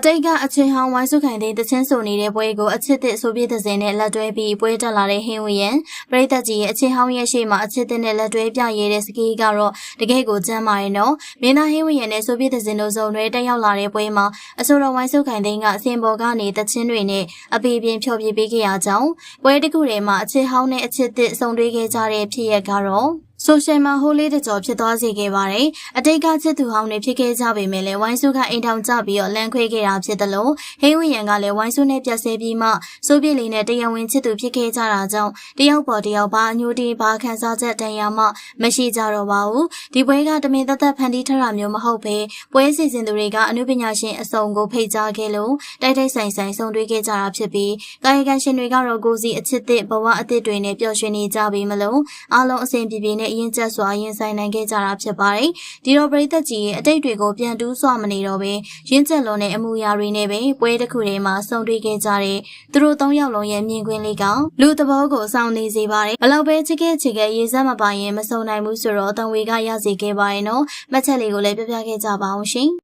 တိတ်ကအချင်းဟောင်းဝိုင်းစုခိုင်တဲ့တချင်းဆိုနေတဲ့ပွဲကိုအချစ်တဲ့ဆိုပြတဲ့စင်နဲ့လက်တွဲပြီးပွဲတက်လာတဲ့ဟင်းဝရန်ပရိသတ်ကြီးရဲ့အချင်းဟောင်းရဲ့ရှေ့မှာအချစ်တဲ့နဲ့လက်တွဲပြရဲတဲ့စကီးကတော့တကယ်ကိုကျမ်းမာရဲ့နော်မင်းသားဟင်းဝရန်နဲ့ဆိုပြတဲ့စင်တို့စုံတွေတက်ရောက်လာတဲ့ပွဲမှာအဆိုတော်ဝိုင်းစုခိုင်တဲ့ကအစင်ပေါ်ကနေတချင်းတွေနဲ့အပီပြင်းဖြောပြပေးခဲ့ရကြောင်းပွဲတစ်ခုထဲမှာအချစ်ဟောင်းနဲ့အချစ်တဲ့စုံတွေးခဲ့ကြတဲ့ဖြစ်ရပ်ကတော့ဆိုရှယ်မှာဟိုးလေးတကြောဖြစ်သွားစေခဲ့ပါတယ်။အတိတ်ကချစ်သူဟောင်းတွေဖြစ်ခဲ့ကြပေမဲ့လည်းဝိုင်းစုကအိမ်ထောင်ကြပြီးတော့လမ်းခွဲခဲ့တာဖြစ်တယ်လို့ဟင်းဝရန်ကလည်းဝိုင်းစုနဲ့ပြတ်ဆဲပြီးမှစိုးပြစ်လေးနဲ့တရားဝင်ချစ်သူဖြစ်ခဲ့ကြတာကြောင့်တယောက်ပေါ်တယောက်ပါအညိုတီးပါခန်းစားချက်တန်ရာမှမရှိကြတော့ပါဘူး။ဒီပွဲကတမင်သက်သက်ဖန်တီးထတာမျိုးမဟုတ်ဘဲပွဲစီစဉ်သူတွေကအမှုပညာရှင်အစုံကိုဖိတ်ကြားခဲ့လို့တိုက်တိုက်ဆိုင်ဆိုင်ဆုံတွေ့ခဲ့ကြတာဖြစ်ပြီးကာယကံရှင်တွေကတော့ကိုစီအချစ်တဲ့ဘဝအသစ်တွေနဲ့ပျော်ရွှင်နေကြပြီမလို့အားလုံးအစဉ်ပြေပြေနဲ့အရင်ကျစွာရင်ဆိုင်နိုင်ခဲ့ကြတာဖြစ်ပါတယ်။ဒီတော့ပရိသတ်ကြီးရဲ့အတိတ်တွေကိုပြန်တူးဆွမနေတော့ပဲရင်းချက်လုံးနဲ့အမှုရာတွေနဲ့ပဲပွဲတစ်ခုထဲမှာဆုံတွေ့ခဲ့ကြတဲ့သူတို့၃ယောက်လုံးရဲ့မြင်ကွင်းလေးကလူသဘောကိုစောင့်နေစေပါတယ်။ဘလောက်ပဲချစ်ခဲ့ရေးစက်မပိုင်ရင်မဆုံနိုင်ဘူးဆိုတော့အတံဝေကရစေခဲ့ပါရဲ့နော်။မှတ်ချက်လေးကိုလည်းပြပြခဲ့ကြပါအောင်ရှင်။